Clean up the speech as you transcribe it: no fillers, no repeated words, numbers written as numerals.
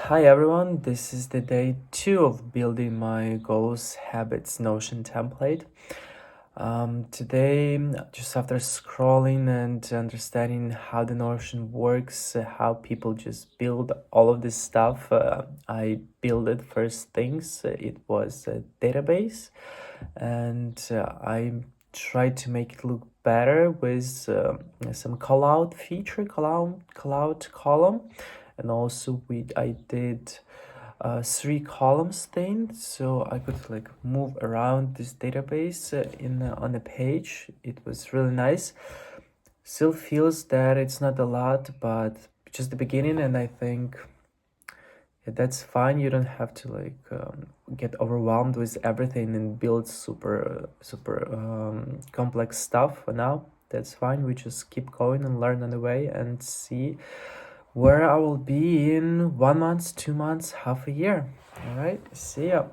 Hi everyone, this is the day 2 of building my goals, habits, Notion template. Today, just after scrolling and understanding how the Notion works, how people just build all of this stuff, I built it first things. It was a database, and I tried to make it look better with some callout feature, callout column, and also I did 3 columns thing, so I could like move around this database on the page. It was really nice. Still feels that it's not a lot, but just the beginning, and I think that's fine. You don't have to like get overwhelmed with everything and build super complex stuff for now. That's fine. We just keep going and learn on the way and see where I will be in 1 month, 2 months, half a year. All right, see ya.